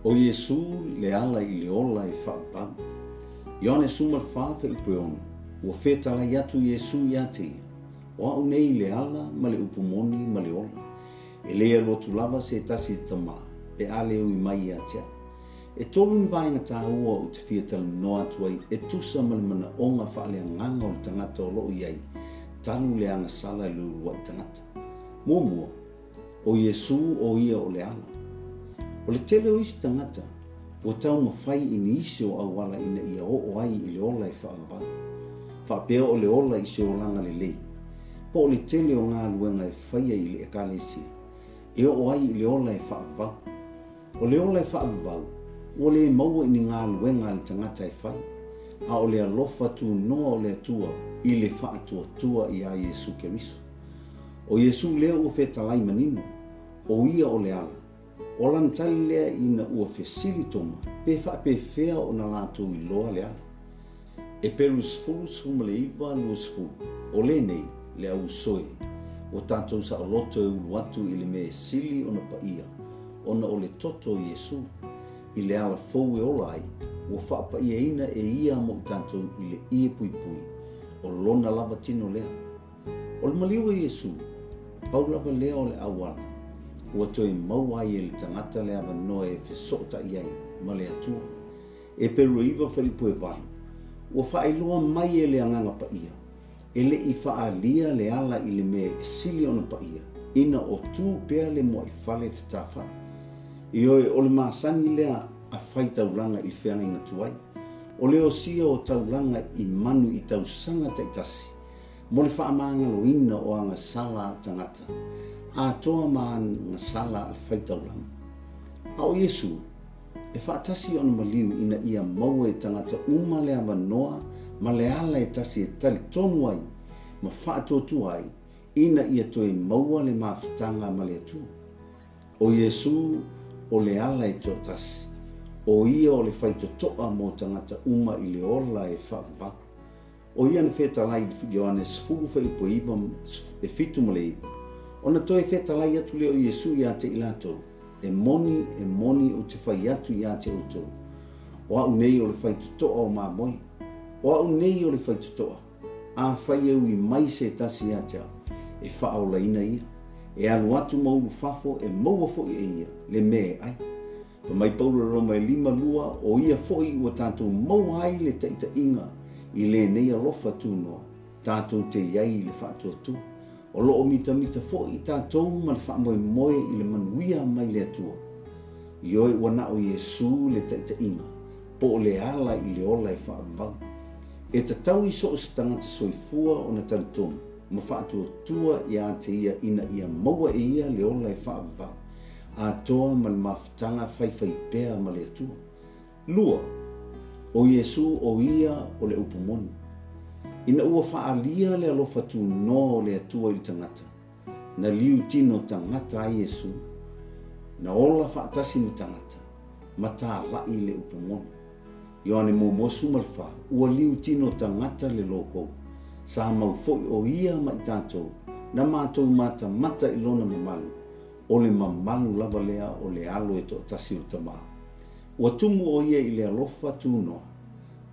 O Iesu le ala I le ola e whaapau. Ione sumar whaafe upe ono. Ua whetala yatu Iesu ia te ia. O au nei le ala ma le upumoni ma le ola. E lea lotu lava se tasi tama. E ale ui mai ia tea. E tolu ni vaenga tāua o te whiatala noa tuai. E tusa ma le mana onga whaale nganga o le tangata o loo iai. Talu le anga sala le ulua I tangata. Mua, o Iesu o ia o le ala. O le tele o isi tangata, o tau mawhai ini isi o awala ina ia o ai I le ola I whaambau. Whaapea o le ola isi o langa le lei. Po o le tele o ngā luenga e whaia I le ekalesia. E o ai I le ola e whaambau. O le ola e whaambau, o le maua ini ngā luenga le tangata e whai. A o le alofa tu noa o le atua I le whaatua tua I a Iesu Keriso. O Iesu lea ua whetalai manino, o ia o le ala. O lan tali lea ina ua whesili toma, pe whea o na lātou I loa le ala. E perus fulus humale iwa luas fulu, o le nei le au soe, o tātou sa o loto e ulu atu I le me sili o na paia, o na o le toto Iesu, I le ala fau e ola ai, ua whaapaia ina e ia mo tātou I le ia pui pui, o lona lava tino lea. O le maliu e Iesu, pau lava lea o le awala, ua toi mau ai e le tangata le awa noa e whesota iai ma le atua. E peru iwa whalipu e walu, ua whaailoa mai e le anganga pa ia, e le I whaalia le ala I le me e sili ona pa ia, ina o tū pēa le mua I whale whetawha. I oe o le maasani lea a whai taulanga I whenga inga tuai, o le o sia o taulanga I manu I tausanga taitasi, mo le whaamangalo ina o anga sala tangata, a toa maan nga sala al whaitaulanga. A o Iesu, e whaatasi ona maliu ina ia maua e tangata uma le awa noa, ma le ala e tasi e tali tonu ai, ma whaatotu ai, ina ia toe maua le mawhitanga ma le atua. O Iesu, o le ala e toa tasi, o ia o le whaitotoa mo tangata uma I le ola e whaapapa. O ia ne whetalai Ioanes fulu whaipo iwa e fitu ma le iwa. Ona toi whetalai atu leo Iesu ia te ilato, e moni o te whai atu ia te auto. O au nei o le whaitotoa o mamoi, o au nei o le whaitotoa, a whai au I mai se tasi ia te e whaola ina ia, e alu atu maulu fafo e maua fo I ia, le me ai. Pa mai paura roma e 5 lua o ia foi ua tātou mau ai le taita inga I le nei alofa tūnoa, tātou te iai I le whaatua tu. O loo mita foi tātou ma le whaamoe moe I le manuia mai le atua. I oe wana o Iesu le taita inga, po o le ala I le ola e whaamau. E ta tau I so o stangata soifua o na tantonu, ma whaatua tua I a te ia ina ia maua e ia le ola e whaamau. A toa ma le mawhitanga whaiwhai pēa ma le atua. Lua, o Iesu o ia o le upumoni. Ina ua whaalia le alofa tu no o le atua I tangata. Na liu tino tangata a Iesu. Na ola whaatasi ni tangata. Ma tā lai le upumoni. Ioane mo mosu malwha, ua liu tino tangata le loko. Sa mau foi o ia ma I tātou. Na mātou mata mata I lona mamalu. O le mamalu lava lea o le alo e to tasi o tamaa. Ua tumu o ia I le alofa tu noa,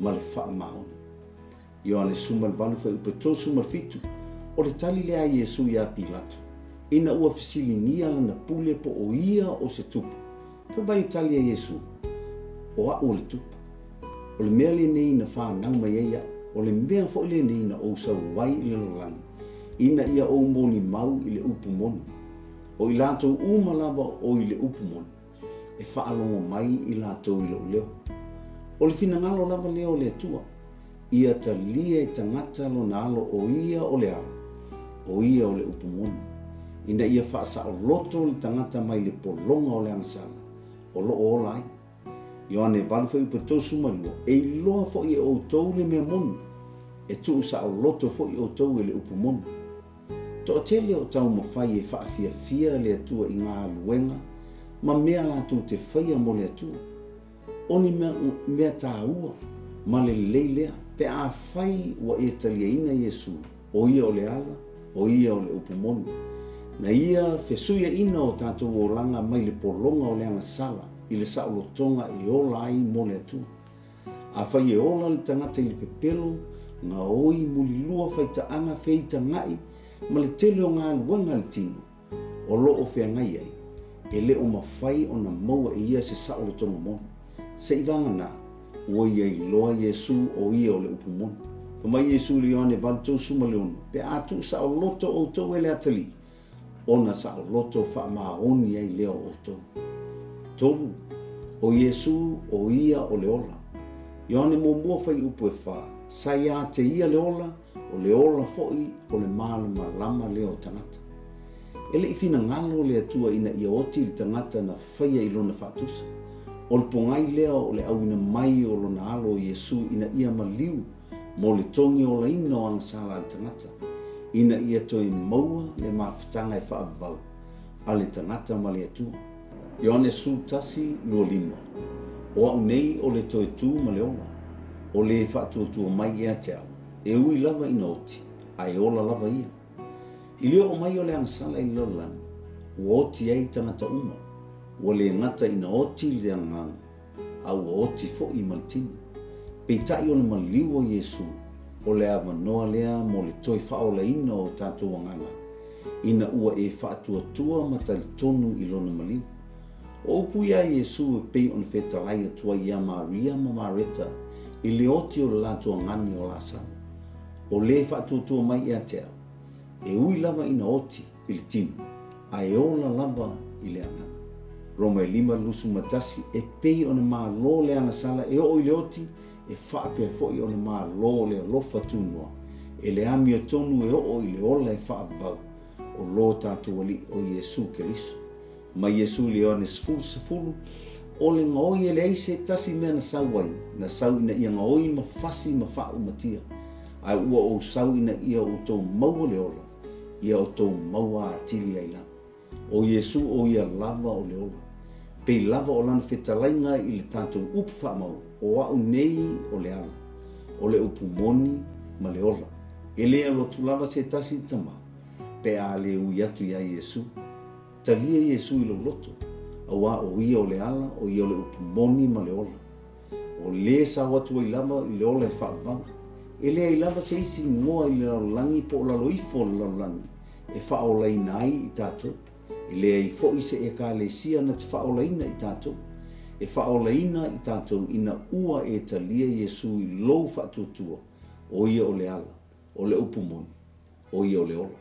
ma le wha maoni. Ioane sumal valu whai upeto sumal fitu, o le tali lea Iesu ia Pilato. Ina ua fisili ngia lana pule po o ia o se tupu. Whabai tali a Iesu, o a o le tupu. O le mea le nei na wha nauma ia, o le mea fo le nei na o sa wai I le lolang. Ina ia o moni mau I le upumoni. O I lātou umalava o I le upumoni. E whaalongo mai I lātou I leo leo. O le finangalo lava leo le atua. Ia ta lia e tangata lo na alo o ia o le ala. O ia o le upumoni. Ina ia whaasa o loto le tangata mai le polonga o le angasala. O lo o lai. Ioane valwha upa tosu malua. E iloa fo I o tau le mea monu. E tuu sa o loto fo I o tau e le upumoni. To tele o tau mawhai e whaafia le atua I ngā luenga, ma mea lātou te whaia mo le atua. Oni mea tā ua, ma le leilea, pe a whai wa e talia ina Iesu, o ia o le ala, o ia o le upumoni. Na ia whesuia ina o tātou o langa mai le polonga o le anga sala, i le saʻolotoga e ola ai mo le atua. A fai e ola le tagata i le pepelo, ngā oi mulilua faitaaga feitagaʻi ma le tele o galuega le tino, o loo feagai ai, e lē o mafai ona maua e ia se saʻolotoga mona. Seʻi vaganā, ua ia iloa Iesu o ia o le upu mona. Famai Iesu le Ioane 8:6 pe a tu saʻoloto outou e le atalii, ona saʻoloto faamaoni ai lea o outou. Tolu, o Iesu o ia o le ola. Ioane muamua fai upu e whā, sa ia te ia le ola fo'i o le malama lea o tangata. Ele i fina ngalo le atua ina ia oti le tangata na whaia i lona whaatusa. O le pongai lea o le au ina mai o lona alo o Iesu ina ia maliu mo le tongi o la ina o angasala le tangata. Ina ia toi maua le mawhitanga e whaavau a le tangata ma le atua. Ioane sultasi 2:5. O au nei o le toe tū ma le ola, o le whaatuatua mai ea te au, e ui lava ina oti, a e ola lava ia. I leo o mai o le angasala i lolan, ua oti ei tangata uma, ua le ngata ina oti le anganga, a ua oti fo'i maltini. Peitai o le maliu o Iesu, o le avanoa lea mo le toi whaola ina o tātou anganga, ina ua e whaatuatua ma tali tonu i lona maliu. O upu ia Iesu e pei on whetalai atua ia Maria ma Mareta i le oti o le lātua ngani o Lasaro. O le whaatuatua mai ea te au, e ui lava ina oti i le tinu, a e ola lava i le anganga. Roma 5:8 e pei on mālo le angasala e o i le oti e whaapea fo'i on mālo le alofa tunua, e le ami o tonu e o i le ola e whaapau o lo tātua wali o Iesu Keriso. Ma Iesu le Ioane 10:10 o le ngoi e le eise tasi mea na sau ai, na sau ina ia ngoi ma fasi ma whau matia. Ai ua o sau ina ia o tau maua le ola, ia o tau maua atili ai lana. O Iesu o ia lava o le ola. Pei lava o lana whetalainga i le tātou upu whamau, o au nei o le ala, o le upu moni ma le ola. E lea lotu lava se tasi tama, pe a le ui atu ia Iesu. Talia Iesu i lo loto, awa o ia o le ala, o ia o le upu moni ma le ola. O le sa watu i lava i le ola e whaavau. E lea i lava se isi ngoa i le laulangi po o laloifo le laulangi, e whaolaina ai i tātou. E lea i fo i se e ka le sia na te whaolaina i tātou. E whaolaina i tātou ina ua e talia Iesu i lou whaatuatua, o ia o le ala, o le upu moni, o ia o le ola.